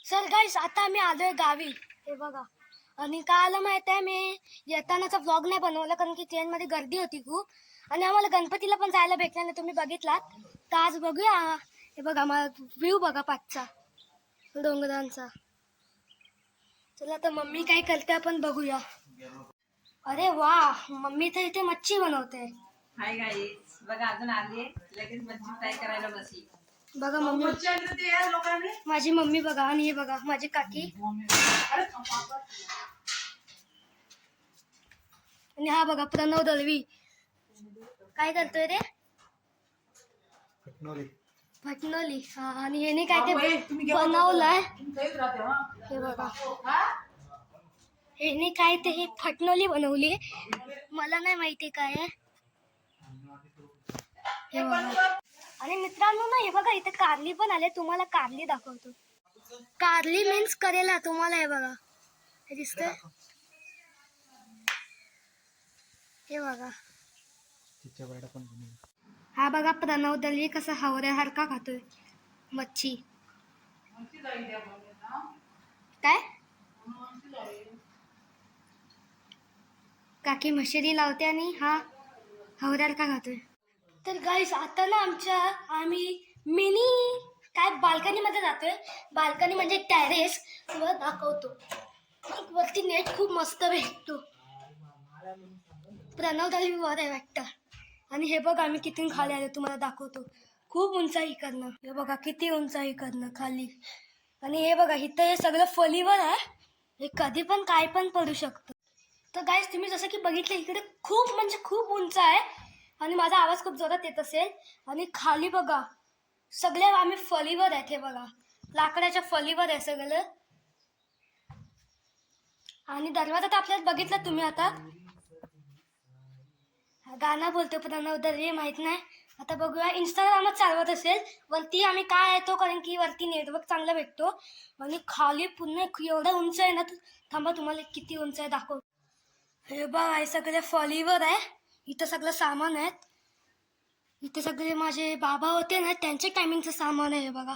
Sir गाईस आता आम्ही आलोय गावी. हे बघा. आणि काय आलं माहित आहे, मी येतानाचा व्लॉग नाही बनवला कारण की ट्रेनमध्ये गर्दी होती खूप. आणि आम्हाला गणपतीला पण जायला भेटलं नाही, तुम्ही बघितलात. तर आज बघूया. हे बघा मला व्ह्यू बघा पाचचा डोंगरांचा. चला तर मम्मी काय करते आपण बघूया. अरे वा, मम्मी तर इथे मच्छी बनवते. हाय गाईस, बघा अजून आली लगेच मच्छी फ्राय करायला बसली. बघा मम्मी, माझी मम्मी बघा. आणि हे बघा माझी काकी. आणि हा बघा प्रणव दळवी काय करतोय रे. फटनोली. हा. आणि ह्याने काय ते बनवलंय. हे बघा, ह्याने काय ते हे फटनोली बनवली. मला नाही माहिती काय आहे. हे बघा. आणि मित्रांनो ना, हे बघा इथे कारली पण आले. तुम्हाला कारली दाखवतो. कारली मीन्स करेला. तुम्हाला हे बघा, हे दिसतंय. हे बघा, हा बघा प्रणव दळवी कसा हावऱ्यासारखा खातोय मच्छी. काय काकी मशिरी लावते आणि हा हावऱ्यासारखा खातोय. तर गाईस आता ना आम्ही मिनी काय बाल्कनीमध्ये जातोय. बाल्कनी म्हणजे टेरेस वर दाखवतो. वरती नेट खूप मस्त भेटतो. प्रणव दळवी वर आहे वाटतं. आणि हे बघा आम्ही किती खाली आलो, तुम्हाला दाखवतो. खूप उंचाई करणं. हे बघा किती उंचाई करणं खाली. आणि हे बघा इथं हे सगळं फलीवर आहे. हे कधी पण काय पण पडू शकतं. तर गाईस तुम्ही जसं की बघितलं, इकडे खूप म्हणजे खूप उंच आहे. आणि माझा आवाज खूप जोरात येत असेल. आणि खाली बघा सगळे आम्ही फलीवर आहेत. हे बघा लाकडाच्या फलीवर आहे सगळं. आणि दरवाजा तर आपल्याला बघितलं तुम्ही. आता गाणं बोलतो प्रणव दळवी माहित नाही. आता बघूया. इंस्टाग्रामच चालवत असेल. वरती आम्ही काय येतो कारण की वरती नेटवर्क चांगला भेटतो. आणि खाली पुन्हा एवढं उंच आहे ना. थांबा तुम्हाला किती उंच आहे दाखव. हे बघा हे सगळे फॉलीवर आहे. इथं सगळं सामान आहे. इथे सगळे माझे बाबा होते ना, त्यांचे टायमिंगचं सामान आहे. हे बघा.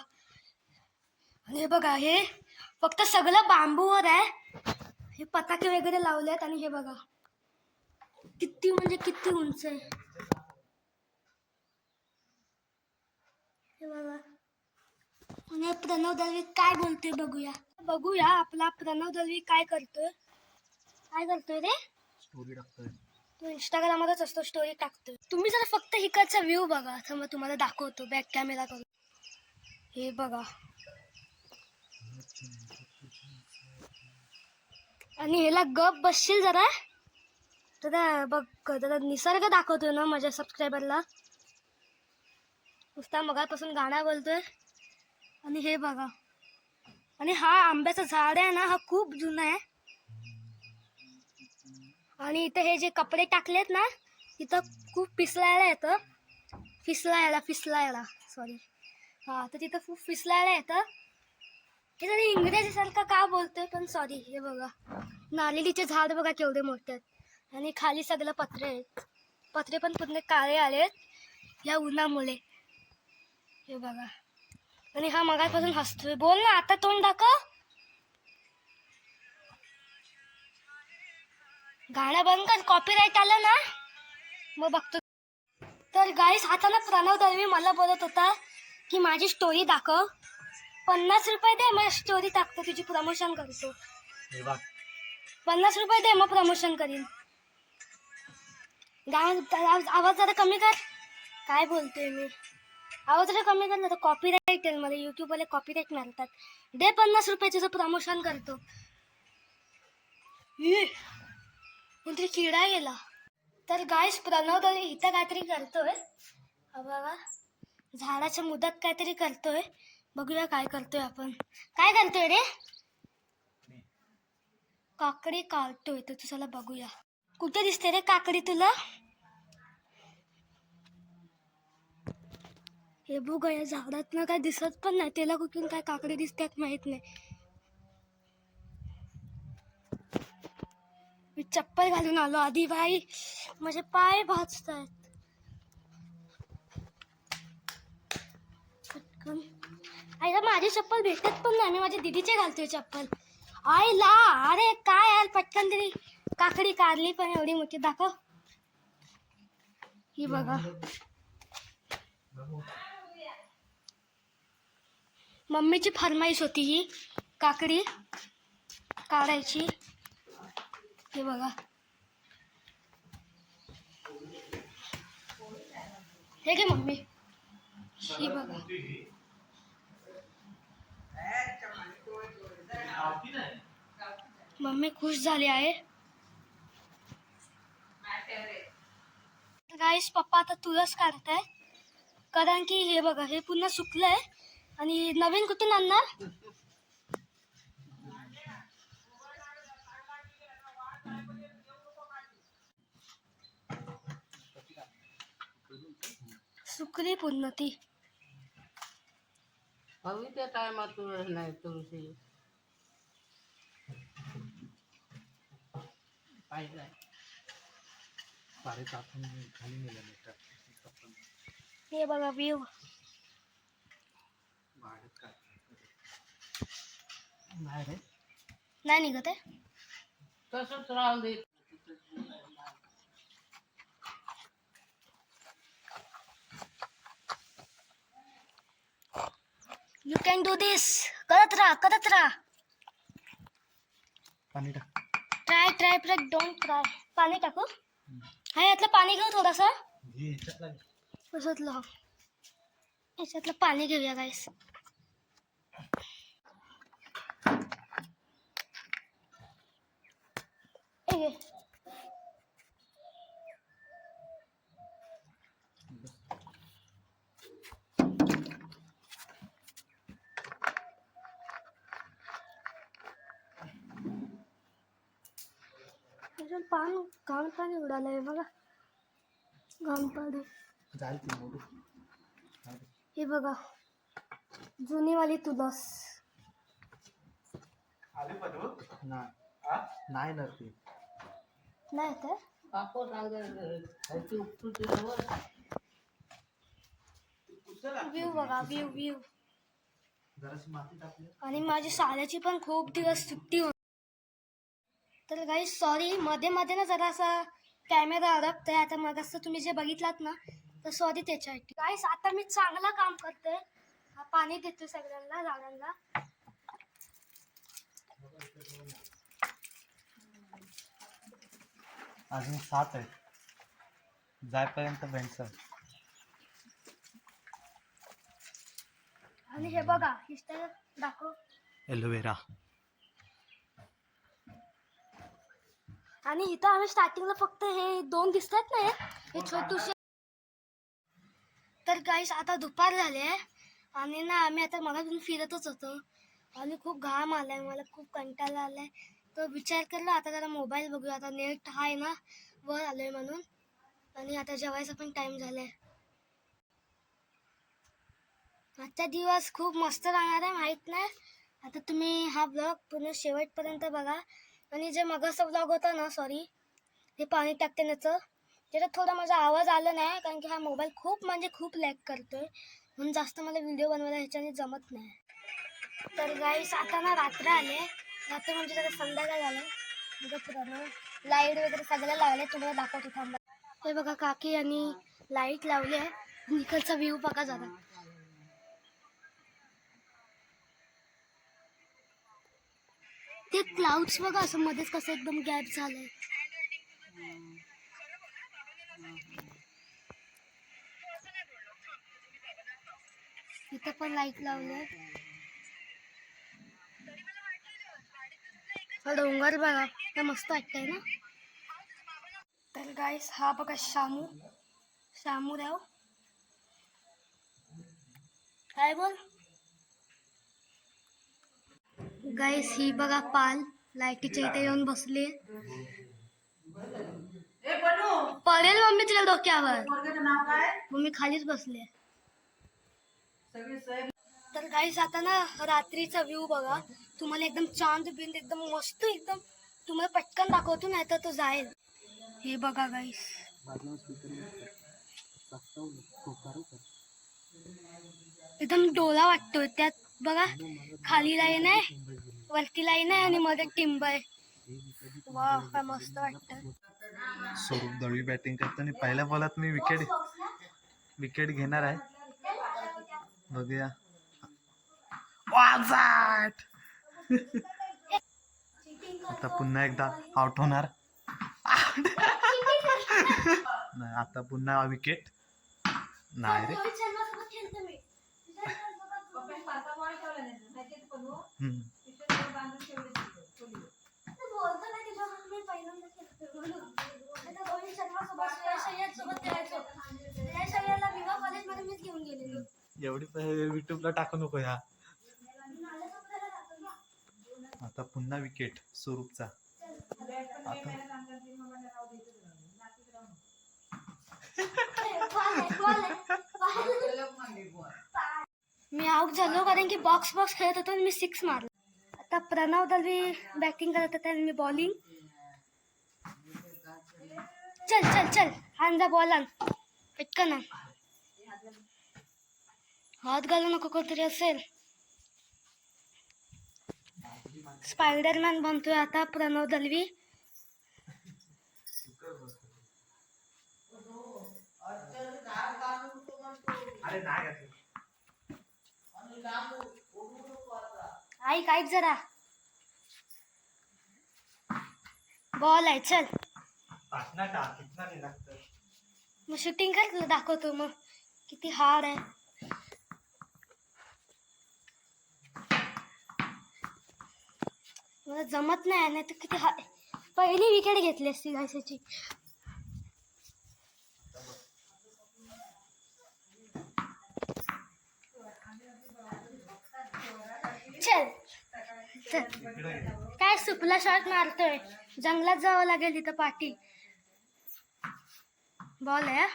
आणि हे बघा हे फक्त सगळं बांबूवर आहे. हे पताके वगैरे लावले आहेत. आणि हे बघा किती म्हणजे किती उंच आहे. हे बघा. आणि प्रणव दळवी काय बोलतोय बघूया. बघूया आपला प्रणव दळवी काय करतोय. काय करतोय रे. स्टोरी टाकतोय. तो इंस्टाग्रामवरच असतो, स्टोरी टाकतोय. तुम्ही जर फक्त इकडचा व्ह्यू बघा. तर मग तुम्हाला दाखवतो बॅक कॅमेरा करून. हे बघा. आणि ह्याला गप बसशील जरा. तर बघ जरा निसर्ग दाखवतोय ना माझ्या सबस्क्रायबरला. नुसता मगापासून गाणं बोलतोय. आणि हे बघा. आणि हा आंब्याचं झाड आहे ना, हा खूप जुना आहे. आणि इथे हे जे कपडे टाकलेत ना, इथं खूप फिसलायला येतं. फिसलायला सॉरी. हा तर तिथं खूप फिसलायला येतं. हे जरी इंग्रजीसारखं का बोलतोय पण सॉरी. हे बघा नारळीचे झाड बघा केवढे मोठे आहेत. आणि खाली सगळं पत्रे आहेत. पत्रे पण पूर्ण काळे आलेत या उन्हामुळे. हे बघा. आणि हा मगापासून हसतोय. बोल ना आता, तोंड दाखव. गाणं बंद कर, कॉपीराईट आलं ना मग बघतो. तर गाईस आता ना प्रणव दळवी मला बोलत होता की माझी स्टोरी दाखव. 50 रुपये दे, मग स्टोरी टाकतो, तुझी प्रमोशन करतो. 50 रुपये दे, मग प्रमोशन करीन. आवाज जरा कमी कर. काय बोलतोय मी. आवाज जरा कमी कर ना, तर कॉपीराईट येईल. मला युट्यूबवाले कॉपीराईट मारतात. दे 50 रुपये, तुझं प्रमोशन करतो. कोणतरी किडा गेला. तर गाईस प्रणव दळवी इथं काहीतरी करतोय. बघा झाडाच्या मुदत काहीतरी करतोय. बघूया काय करतोय आपण. काय करतोय रे. काकडी काढतोय. तर तुला बघूया. कुठे दिसते रे काकडी तुला. हे बघ या झाडात ना काय दिसत पण नाही. त्याला कुठून काय काकडी दिसतात माहित नाही. मी चप्पल घालून आलो आधी. भाई माझे पाय भाजतायत. पटकन आईला माझी चप्पल भेटत पण नाही, मी माझ्या दीदीचे घालतोय चप्पल. आईला अरे काय यार, पटकन तरी काकडी काढली पण एवढी मोठी दाखव. ही बघा मम्मीची फरमाईश होती ही काकडी काढायची. हे बघा हे घे मम्मी, ही बघा. मम्मी खुश झाली आहे. गाईस पप्पा आता तुळस काढताय, कारण की हे बघा हे पुन्हा सुकलंय आणि नवीन कुठून आणणार. सुकली पुन्हा ती. हवी त्या टायमात तुळस नाही तुळशी पाहिजे. हे बघा व्ह्यू. नाही निघत आहे. तसंच राहून दे. यू कॅन डू दिस. करत राहा करत राहा. पाणी टाक. Try try try don't try. पाणी टाकू. हा यातलं पाणी घेऊ थोडंसं. कसतलं याच्यातलं पाणी घेऊया गाईस. पान घाण पाणी उडालंय बघा. घाण पाणी. हे बघा जुनीवाली तुळस. नाही ना ते नाही तर कापूर व्ह्यू बघा व्ह्यू व्ह्यू. जराशी माती टाकली. आणि माझी शाळेची पण खूप दिवस सुट्टी होती. तर काही सॉरी मध्ये मध्ये ना जरासा कॅमेरा अडकतोय. आता मग असं तुम्ही जे बघितलात ना तर सॉरी त्याच्यासाठी. गाईस आता मी चांगलं काम करते. पाणी देतो सगळ्यांना झाडांना. अजून 7 आहेत जायपर्यंत भेंडसर. आणि हे बघा हिस्टर दाखव. एलोवेरा. आणि इथं आम्ही स्टार्टिंगला फक्त हे 2 दिसतात ना हे छोटूसे. तर गाईस आता दुपार झाले आणि ना आम्ही आता मगातून फिरतच होतो आणि खूप घाम आलाय, मला खूप कंटाळा आलाय. तर विचार केला आता जरा मोबाईल बघूया. आता नेट आहे ना वर आलोय म्हणून. आणि आता जेवायचा पण टाइम झालाय. आजचा दिवस खूप मस्त राहणार आहे माहित नाही. आता तुम्ही हा ब्लॉग पूर्ण शेवटपर्यंत बघा. आणि जे मगाचा ब्लॉग होता ना सॉरी हे पाणी टाकतानाचं त्याच्यात थोडा माझा आवाज आला नाही, कारण की हा मोबाईल खूप म्हणजे खूप लॅग करतोय म्हणून जास्त मला व्हिडिओ बनवायला ह्याच्याने जमत नाही. तर गाईस आता ना रात्र आले. रात्र म्हणजे जरा संध्याकाळ झालं. पुन्हा लाईट वगैरे सगळं लावले. तुम्हाला दाखवतो थांबा. हे बघा काकी आणि लाईट लावली आहे. इकडचा व्ह्यू बघा जरा. ते क्लाउड्स बघा असं मध्येच कसं एकदम गॅप झालंय. इथं पण लाईट लावले. डोंगर बघा ते मस्त वाटतंय ना. तर गाईस हा बघा शामूराव काय बोल. गाईस ही बघा पाल लाईटीच्या इथे येऊन बसले. पडेल मम्मी तुला डोक्यावर. मम्मी खालीच बसले. तर गाईस आता ना रात्रीचा व्ह्यू बघा. तुम्हाला एकदम चांद बिंद एकदम मस्त एकदम तुम्हाला पटकन दाखवतो नाही तर तो जाईल. हे बघा गाईस एकदम डोला वाटतोय त्यात बघा खाली लाईन आहे, वरती लाईन आहे आणि मध्ये टिंब आहे. वा काय मस्त वाटतं. स्वरूप दळवी बॅटिंग करतो आणि पहिल्या बॉलात मी विकेट घेणार आहे. बघूया. वाजाट! आता पुन्हा एकदा आउट होणार. नाही आता पुन्हा विकेट नाही रे. हम्म. एवढी युट्यूबला टाकू नको ह्या. आता पुन्हा विकेट स्वरूपचा. आता मी आउट झालो कारण की बॉक्स खेळत होतो आणि मी 6 मारलो. आता प्रणव दलवी बॅटिंग करत होता आणि मी बॉलिंग. चल चल चल आण बॉल आण पटकन आण. हात घालू नको कोणतरी असेल. स्पायडरमॅन बनतोय आता प्रणव दलवी. ऐक ऐक जरा. बॉल आहे चल. मग शूटिंग कर तुला दाखवतो मग किती हार्ड आहे. मला जमत नाही तर किती पहिली विकेट घेतली असती घायसाची. चल चल काय सुपला शॉट मारतोय. जंगलात जावं लागेल तिथं पाठी. बॉल आहे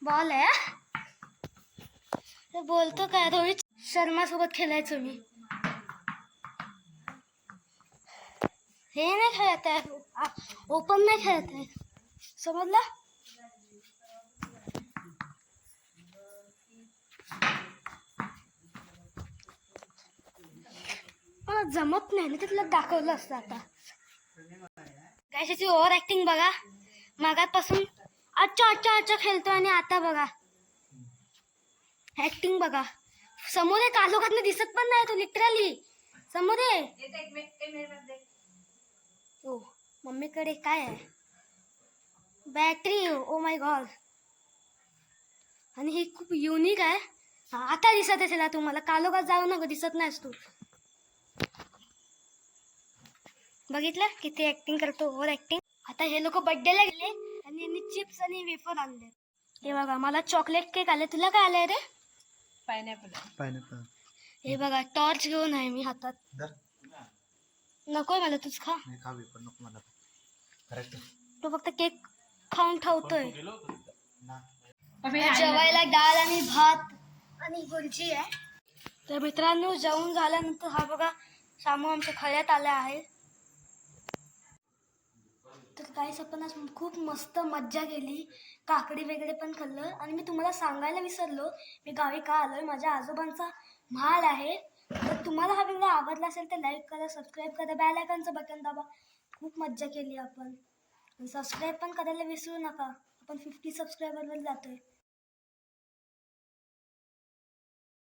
बॉल आहे. तर बोलतो काय रोहित शर्मा सोबत खेळायचो मी. हे नाही खेळत आहे, ओपन नाही खेळत आहे समजलं. मला जमत नाही ना ते तुला दाखवलं असतं. आता कशाची ओव्हर ऍक्टिंग बघा. मागापासून अच्छा अच्छा अच्छा खेळतो आणि आता बघा ऍक्टिंग बघा. समोर आहे कालोखात दिसत पण नाही तो लिटरली समोर आहे. ओ मम्मीकडे काय आहे बॅटरी. Oh my God. आणि हे खूप युनिक आहे. आता दिसत असेल तुम्हाला. कालोखात जाऊ नको दिसत नाहीस तू. बघितलं किती ऍक्टिंग करतो ओव्हर ऍक्टिंग. आता हे लोक बर्थडेला गेले आणि यांनी चिप्स आणि वेफर आणले. हे बघा मला चॉकलेट केक आले. तुला काय आलंय रे. पायनॅपल. हे बघा टॉर्च घेऊन आहे मी हातात. नकोय मला तूच खा. तो फक्त केक खाऊन ठेवतोय. जेवायला डाळ आणि भात आणि भुर्जी आहे. तर मित्रांनो जेवून झाल्यानंतर हा बघा सामू आमच्या खळ्यात आला आहे. तर काहीच आपण आज खूप मस्त मज्जा केली. काकडी वगैरे पण खाल्लं. आणि मी तुम्हाला सांगायला विसरलो मी गावी का आलोय. माझ्या आजोबांचा म्हाल आहे. तर तुम्हाला हा व्हिडिओ आवडला असेल तर लाईक करा, सबस्क्राईब करा, बेल आयकॉनचं बटन दाबा. खूप मज्जा केली आपण. सबस्क्राईब पण करायला विसरू नका. आपण 50 सबस्क्रायबरवर जातोय.